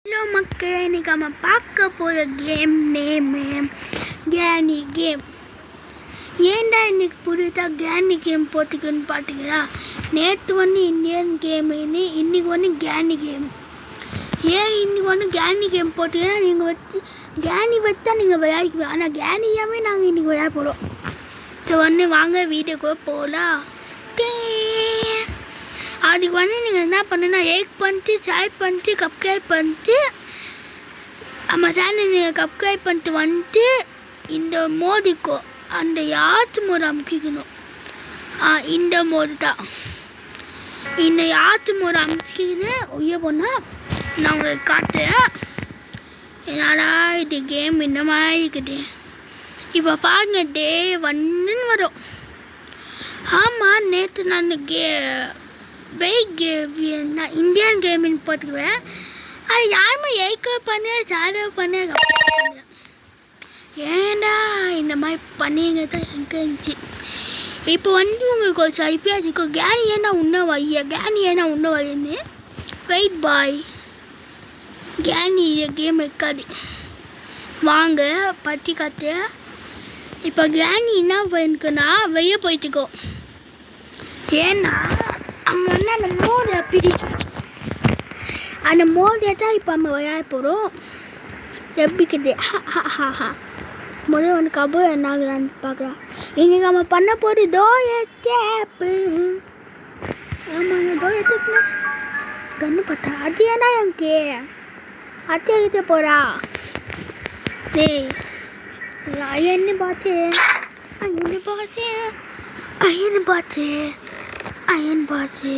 Hello மக்கள், இன்னைக்கு நம்ம பார்க்க போகிற கேம் நேமு கேனி கேம். ஏன்டா இன்னைக்கு புதுசாக கேனி கேம் போட்டுக்குன்னு பார்த்தீங்களா? நேற்று இந்தியன் கேம், இன்னைக்கு கேனி கேம். ஏன் இன்னைக்கு கேனி கேம் போட்டிங்கன்னா நீங்கள் கேனி வச்சா நீங்கள் விளையாடிக்குவேன். ஆனால் கேனியாகவே நாங்கள் இன்றைக்கி விளையாட போகிறோம். ஸோ வாங்க வீடியோக்கு போகலாம். அதுக்கு நீங்கள் என்ன பண்ணுன்னா எக் பண்ணிட்டு சாய் பண்ணிட்டு சப்ஸ்கிரைப் பண்ணிட்டு நம்ம சேனல் நீங்கள் சப்ஸ்கிரைப் பண்ணிட்டு இந்த மோடுக்கோ அந்த யாத்து மோடு அமுக்கிக்கணும். இந்த மோடு தான். இந்த யாத்து மோடு அமுக்கிக்கின்னு ஒய்ய போனால் நான் உங்களுக்கு காட்டுறேன். என்னடா இது கேம் இந்த மாதிரி இருக்குது. இப்போ பாருங்க, டே 1 வரும். ஆமாம், நேற்று நான் நான் இந்தியன் கேமிங் போட்டுக்குவேன். அது யாருமே ஏக்க பண்ண சாடோ பண்ண ஏன்டா இந்த மாதிரி பண்ணிங்க தான் எங்கே இருந்துச்சு. இப்போ உங்களுக்கு ஒரு சைப்பியாக இருக்கும். கேனி ஏன்னா உன்ன வழின்னு வெயிட் பாய். கேனி கேம் இருக்காது. வாங்க பற்றி காட்டு. இப்போ கேனி என்ன இருக்குன்னா வெளியே போயிட்டுக்கோ. ஏன்னா அங்கே அந்த மோடு அந்த மோடியை தான் இப்போ நம்ம விளையாட போகிறோம். எப்படிக்குது முதல் கபர் என்ன ஆகுதான்னு பார்க்கலாம். இன்றைக்கி நம்ம பண்ண போகிறது டோய டேப்பு. ஆமாங்க, டோய டேப்புல கண்ணு பார்த்தா அது ஏன்னா எனக்கு அத்தை போகிறா. டேய் ஐயன்னு பார்த்து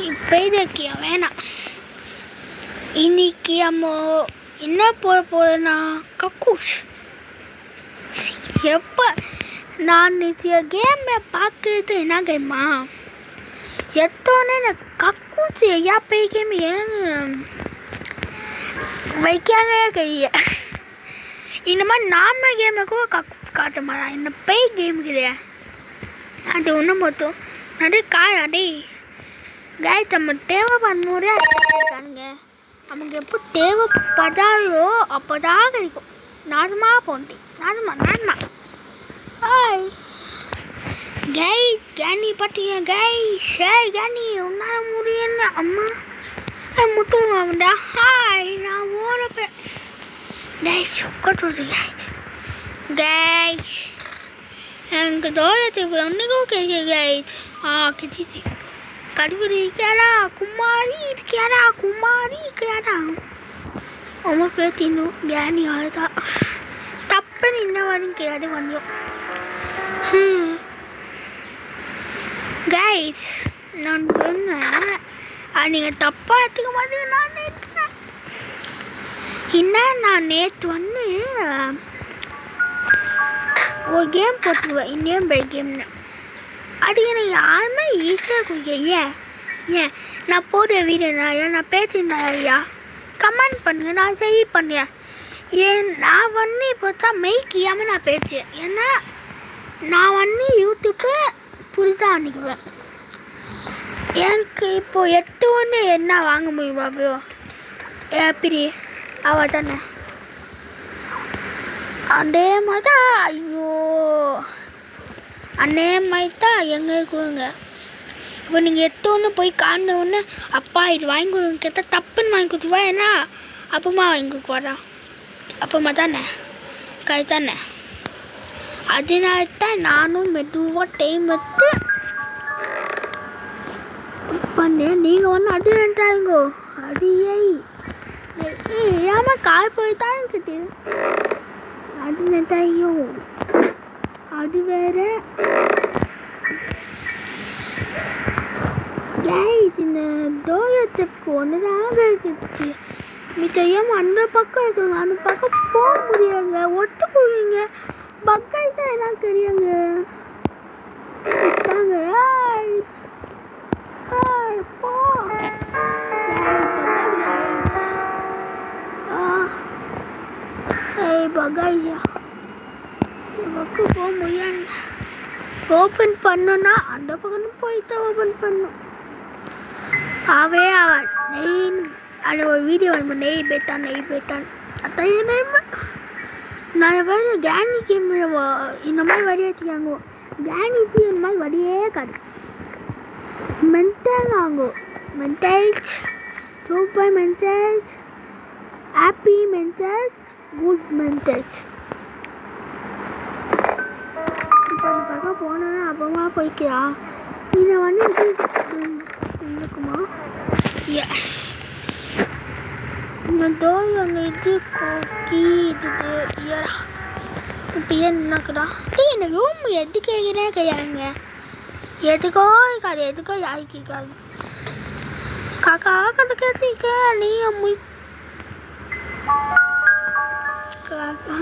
இப்போ இதுக்கியா வேணாம். இன்னைக்கு நம்ம என்ன போகிறோன்னா கக்கூஸ். எப்போ நான் கேமை பார்க்குறது என்ன கேம்மா எத்தோன்னே எனக்கு கக்கூஸ் ஐயா போய் கேம் ஏன் வைக்காதே கைய. இந்த மாதிரி நாம கேமுக்கு கக்கூஸ் காட்ட மாட்டான். இந்த பேய் கேம் கிடையாது. அது ஒன்றும் மொத்தம் நடு அடே காய் நம்ம தேவைப்படும் போதே இருக்கானுங்க. நமக்கு எப்போ தேவைப்படாதோ அப்போதான் கிடைக்கும். நாசமா போன்ட்டி நாசமா ஹாய் கை கேனி பார்த்தீங்க கை கேனி ஒன்றா முடியல அம்மா முத்துவாண்டா. ஹாய் நான் ஓடப்பேன் கைஸ் உட்காந்து கைஸ் எனக்கு தோயத்தை ஒன்றுக்கும் கிடைக்க கைஸ். கிச்சிச்சு கடுவரி இருக்கியாடா குமாரி இருக்கியாடா ரொம்ப பேத்தினும் கேனி அதுதான் தப்புன்னு இன்ன வரைக்கும் கிடையாது வந்தோம். கைஸ் நான் சொன்னேன் நீங்கள் தப்பாக எடுத்துக்க மாட்டேங்க. நான் நேற்றுனேன் நான் நேற்று ஒரு கேம் போட்டுருவேன், இந்தியன் பை கேம்னு. அதுக்கு எனக்கு யாருமே ஈஸியாக கொடுக்க. ஏன் நான் போடுற வீடியோ நான் பேசியிருந்தேன் ஐயா கமெண்ட் பண்ணுங்க, நான் சரி பண்ணேன். நான் இப்போ தான் மெய்க்கியாமல் நான் பேசுவேன். ஏன்னா நான் யூடியூப்பு புதுசாக அன்றைக்குவேன். எனக்கு இப்போது எடுத்து என்ன வாங்க முடியுமா ப்ரோ? எப்படி அவ தானே அதே மாதிரி தான். ஐயோ அதே மாதிரி தான் எங்களுக்குங்க. இப்போ நீங்கள் எடுத்தோன்னு போய் காணோன்னு அப்பா இது வாங்கி கொடுங்க கேட்டால் தப்புன்னு வாங்கி கொடுத்துவா. ஏன்னா அப்பமா வாங்கி கொடுக்குவாடா. அப்பமா தானே கை தானே. அதனால தான் நானும் மெதுவாக டைம் எடுத்து பண்ணேன். நீங்கள் அதுதாங்கோ அடியை ஏமா காய் போய் தான் இருக்குது. அது நெட்டாயோ அது வேற. இந்த தோயத்துக்கு ஒன்றுதாக இருக்குது. மிச்சம் அந்த பக்கம் இருக்குங்க. அந்த பக்கம் போக முடியாங்க. ஒட்டு போவீங்க பக்காய் தான் எல்லாம் தெரியுங்க. போ பகாயா பக்கம் போக முடியாது. ஓப்பன் பண்ணுன்னா அந்த பக்கம் போய் தான் ஓப்பன் பண்ணும். அது ஒரு வீடியோ வந்து நெய் பேத்தான் அதான் என்ன நான் வேறு கேனி கேம் இந்த மாதிரி வரி வச்சுக்காங்க. கேனிக்கு இந்த மாதிரி வரியே காடு மென்டல் வாங்கும். Mentals super mentals happy mentals good mentals. இப்போ அந்த பக்கம் போனோன்னா அப்புறமா போய்க்கலாம். இதை வந்து இருக்குமா தோய் ஒன்று இது கோக்கி இது இப்போ என்னக்குடா என்ன ரூம் எது கேட்குறேன் கையாங்க எதுக்கோ இருக்காது எதுக்கோ யாருக்கு இருக்காது காக்கா கதை கேட்டிருக்க நீ காக்கா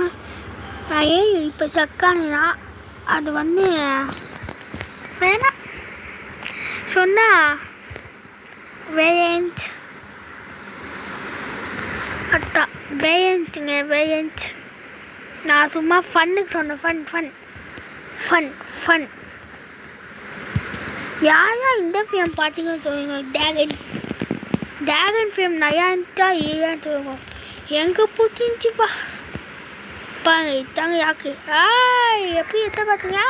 நான் ஏன் இப்போ சக்கானா அது வந்து வேணாம் சொன்னா வேரியன்ட் அதான் வேரியன்ட் நான் சும்மா ஃபன்னுக்கு சொன்னேன். ஃபன் யாரா இந்த ஃபிலிம் பார்த்தீங்கன்னு சொல்லுங்க. ட்ராகன் ஃபிலிம் நயான்ட்டா ஏன்னு சொல்லுங்க. எங்கே பிடிச்சிருந்துச்சிப்பா பாருங்க இத்தாங்க யாக்கு எப்படி எத்த பார்த்தீங்களா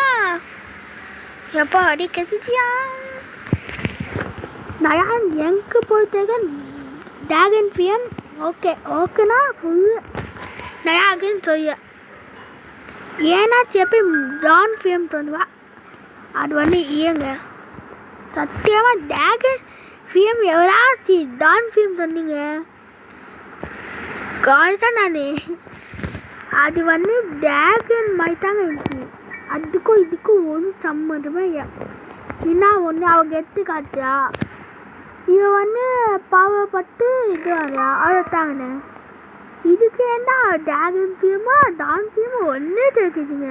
எப்பா அடி கட்டிட்டியா நயான் எங்கே போயிட்டு ட்ராகன் ஃபிலிம் ஓகேண்ணா ஃபுல்லு நயாகுன்னு சொல்ல ஏன்னாச்சு எப்போ ஜான் ஃபிலிம் சொல்லுவா அது வந்து இயங்க சத்தியமாக ட்ராகன் ஃபிலிம் எவ்வளாச்சு ஜான் ஃபிலிம் சொன்னீங்க கால் தான் நான் அது வந்து ட்ராகன் மாதிரி தாங்க இருந்துச்சு. அதுக்கும் இதுக்கும் ஒரு சம்மந்தமே என்ன ஒன்று அவங்க எடுத்து காட்டுறா இவன் வந்து பாவப்பட்டு இது வரையா அவ்வளோத்தாங்கண்ணே. இதுக்கு என்ன ட்ராகன் ஃபிலிமா டான் ஃபிலிமா ஒன்றே தெரிஞ்சுதுங்க.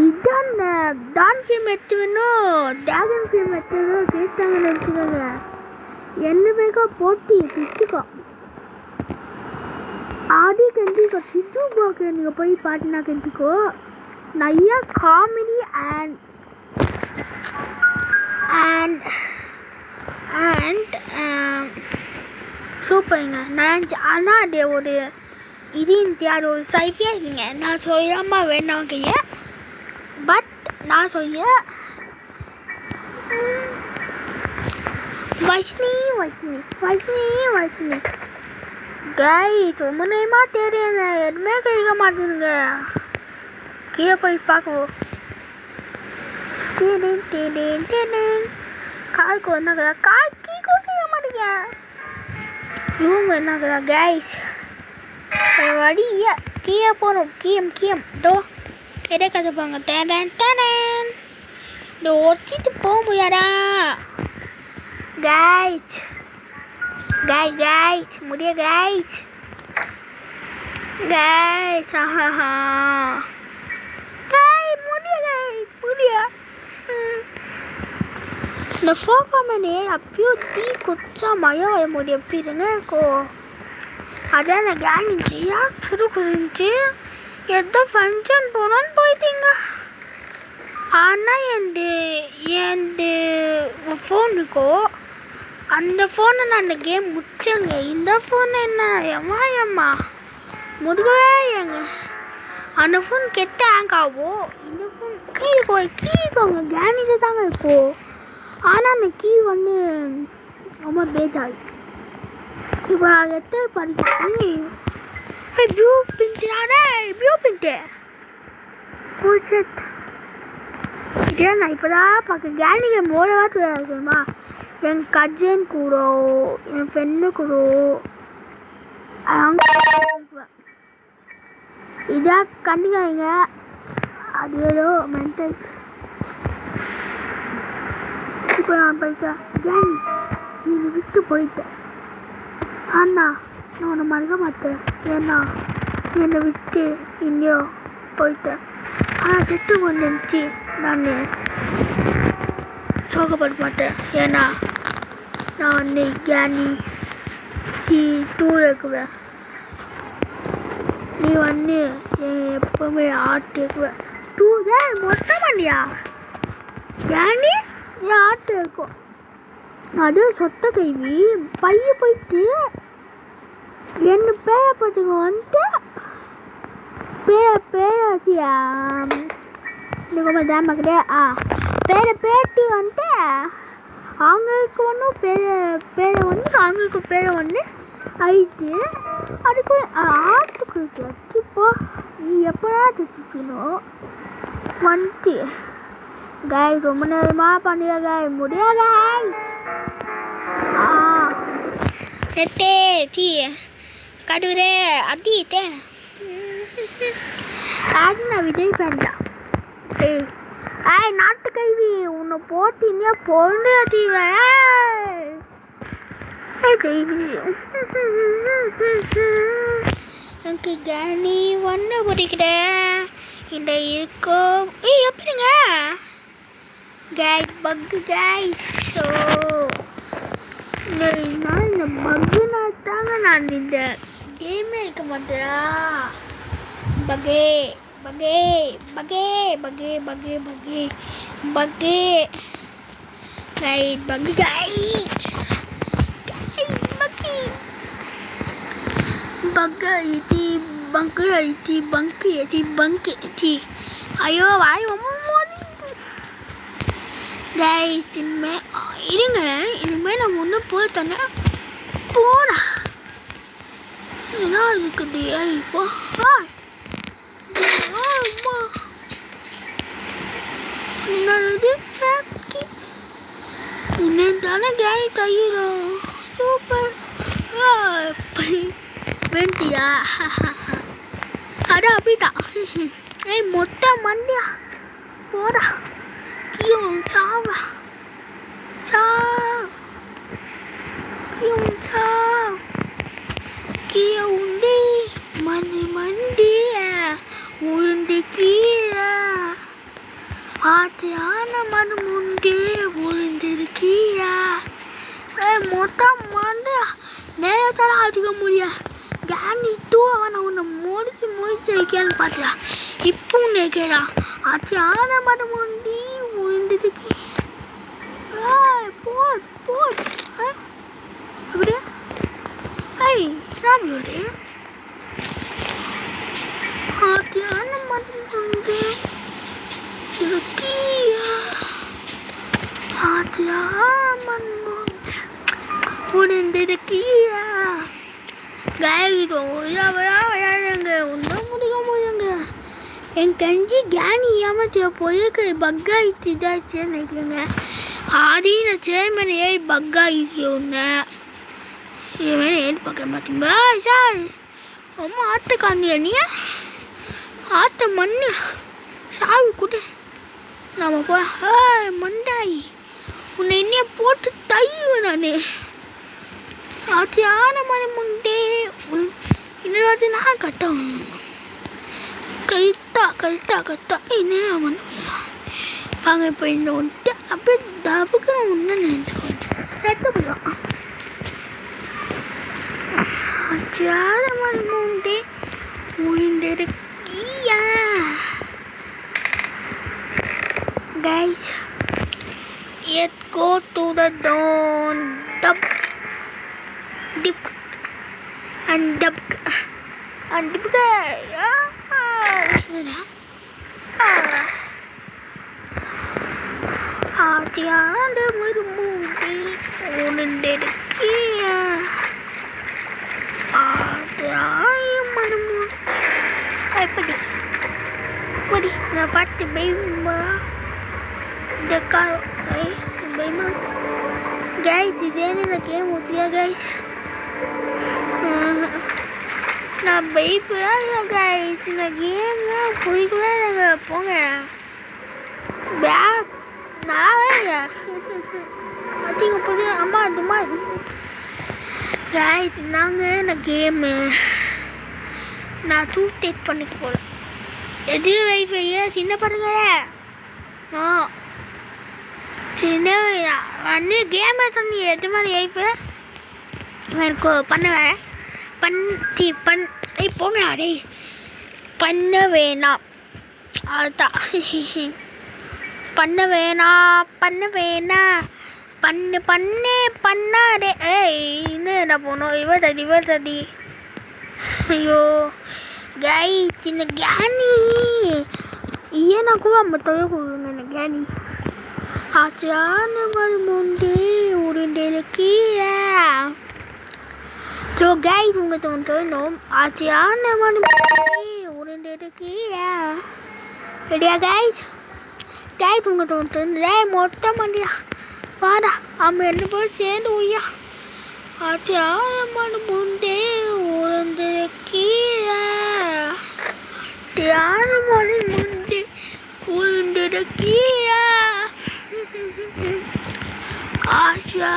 இதான் டான் ஃபிலிம் எடுத்து வேணும் ட்ராகன் ஃபிலிம் எடுத்து வேணும் கேட்டாங்கன்னு நினச்சிக்கோங்க. என்ன பேக்கா போட்டி பிச்சுக்கோ ஆடி கண்டிக்கோ சிச்சு போக்கு நீங்கள் போய் பாட்டினா கண்டிக்கோ நிறையா காமெடி அண்ட் சூப்பருங்க. நான் ஆனால் அது ஒரு இது இருந்துச்சு அது ஒரு சைஃபியாக இருக்குங்க. நான் சொல்லாமல் வேண்டாம் கைய பட் நான் சொல்ல வைஷ்ணி கை ரொம்ப நேரமாக தெரியுங்க எதுவுமே கேட்க மாட்டேங்குங்க. கீழே போய் பார்க்குவோம். காய்க்கு என்னக்குறா காய்க்கு கேட்க மாட்டேங்க இவங்க என்னக்குறா கைஸ் வழியா கீழே போகிறோம். கீயம் டோ எதை கற்றுப்பாங்க டேன் இந்த ஒட்டிட்டு போக முடியாதா கைஸ் முடிய கைஸ் ஆஹா முடிய இந்த சோஃபாமனே அப்பயோ தீ குச்சா மழை வர முடியும் எப்படி இருங்கக்கோ அதான் நான் கேனிச்சியா குதிச்சு எதோ ஃபங்க்ஷன் போனோன்னு போயிட்டீங்க. ஆனால் எந்த ஃபோன் இருக்கோ அந்த ஃபோனை நான் அந்த கேம் முடிச்சேங்க. இந்த ஃபோன் என்ன எம்மா முருகவே ஏங்க அந்த ஃபோன் கெட்ட ஹேங் ஆகும். இந்த ஃபோன் கீழே கேனிது தாங்க இருக்கும். ஆனால் அந்த கீ வந்து ரொம்ப பேஜாது. இப்போ நான் எத்த படிக்கிறேன் ப்ளூ பிண்ட்டு இதே நான் இப்போ தான் பார்க்க கேனிக்கு மோதவா தெரியுமா என் கஜன் கூட என் ஃப்ரெண்டு கூட இதாக கண்டிக்காங்க. அது ஏதோ மென்டல்ஸ் இப்போ நான் போயிட்டேன் கேனி என்னை விட்டு போயிட்டேன். அண்ணா நான் உன்னை மறக்க மாட்டேன் ஏன்னா என்னை விட்டு இன்னையோ போயிட்டேன். ஆனால் செத்து கொண்டுச்சு நான் சோகப்பட மாட்டேன் ஏன்னா நான் வந்து கேனி தூர இருக்குவேன். நீ வந்து எப்பவுமே ஆட்டு இருக்குவேன் தூர மொத்த பண்ணியா கேனி என் ஆட்டு இருக்கும் அது சொத்த கைவி பைய போயிட்டு என்ன பேய பத்துக்கு வந்துட்டு பேயாச்சியா இன்னும் தான் பார்க்குறே பேட்டி வந்துட்டு அவங்களுக்கு ஒன்றும் பேரை வந்து அவங்களுக்கு பேரை ஒன்று ஆயிடுச்சு. அதுக்கு ஆற்றுக்கு இப்போ நீ எப்போடா தைச்சிக்கணும் வந்துட்டு காய் ரொம்ப நேரமாக பண்ணியா காய் முடியா காய் நெட்டே டீ கடுவரே அடிட்டே அது நான் விஜய் ஃபேன் தான். நாட்டு கல்வி உன்னை போட்டினியா பொண்ணு எனக்கு கேணி ஒன்று பிடிக்கிறேன் இந்த இருக்கோ எப்படிங்க கைஸ் பக்கு கைஸ். ஸோ இந்த பக்குனா தாங்க நான் இந்த கேமே இருக்க மாட்டேயா பகே பகே பகே பகே பகே பகே பகே கைஸ் பக்கு கைஸ் பக்கு ஐடி பங்கு ஐடி பங்கு ஐடி பங்கு ஐடி ஐயோ வாய் கைஸ் இருங்க இனிமேல் நான் ஒன்று போய் தானே போடா என்ன இருக்குது இப்போ தானே கேரி தையிரோ சூப்பர் வேண்டியா அடா அப்படிதான் மொட்டை மண்டியா போடா கியும் சாவா கியும் சாவ் கிய உண்டி மண்டிய உருண்டு கீழே ஆத்தியான மனம் உண்டு உருந்திருக்கியா மொத்தம் மண்டியா நேரத்தால் அடிக்க முடியா கேனி டூ அவனை உன்னை முடிச்சு வைக்கன்னு பார்த்தியா இப்போ கேடா ஆத்தியான மனம் உண்டி உருந்துருக்கு போட் போட் அப்படியே ராபியோடு ஆத்தியான மனம் உண்டு இருக்கியா ஆத்தியான மனம் உருந்திருக்கியா காய்கிறோம் விளையாடுங்க ஒன்றும் முடிக்க முடியுங்க என் கஞ்சி கேனி ஏமாத்திய போய் பக்காயிடுச்சு இதாச்சுன்னு நினைக்கிறேங்க ஆடின சேர்மனை பக்காயிடுச்சு ஒன்று இதுமாரி ஏன்னு பார்க்க மாட்டீங்களா சார் ரொம்ப ஆற்ற காண்டியா நீ ஆற்ற மண்ணு சாவி கூட நம்ம போ மண்டாயி உன்னை என்னைய போட்டு தைவேன் நான் ஆத்தியான மனம் உண்டே இன்னொரு வார்த்தை நான் கத்த கழுத்தா என்ன பண்ணுவேன் வாங்க இப்போ இந்த வந்துட்டு அப்படியே தப்புக்கு நான் ஒன்று நினைச்சுக்கோங்க ரத்த போடுவான் ஆத்தியான மனம் உண்டே உயிர்ந்திருக்கியா guys let's go to the dawn dip and ஆத்தியான மருமூடி உணர்ந்திருக்கியா ஆத்தியாய மருமூடி படி நான் பார்த்து பயமா இந்த பயமா கைஸ் இதேன்னு இந்த கேம் ஊற்றியா கைஸ் நான் பயப்படாத கைஸ் இந்த கேம் பிடிக்கவே இல்லைங்க போங்க பேக் நான் அதிக போது அம்மா அதுமா கைஸ் நாங்கள் இந்த கேமு நான் டேட் பண்ணிக்க போகிறேன் எது வைஃபையா சின்ன பாருங்க சின்ன அண்ணே கேமை தண்ணி எது மாதிரி வைஃபை எனக்கு பண்ணுவேன் போங்க அடே பண்ண வேணாம் அதுதான் பண்ண வேணாம் பண்ணாரே இன்னும் என்ன போனோம் இவர் தடி ஐயோ கைஸ் இந்த கேனி ஈயனாக்குவா மட்டும் கொடுங்க கேனி ஆச்சியான முண்டே உருண்டெருக்கு ஸோ கைஸ் உங்கள் தோணும் ஆச்சியான முண்டே உருண்டெருக்கு ரெடியா கைஸ் உங்கள் தோணும் மொட்டை மண்டியா வாடா அம்மா என்ன போய் சேர்ந்து உய்யா ஆச்சியான முண்டே உருண்டெருக்கு ஆச்சியான முண்டே உருண்டெருக்கு ஆஷா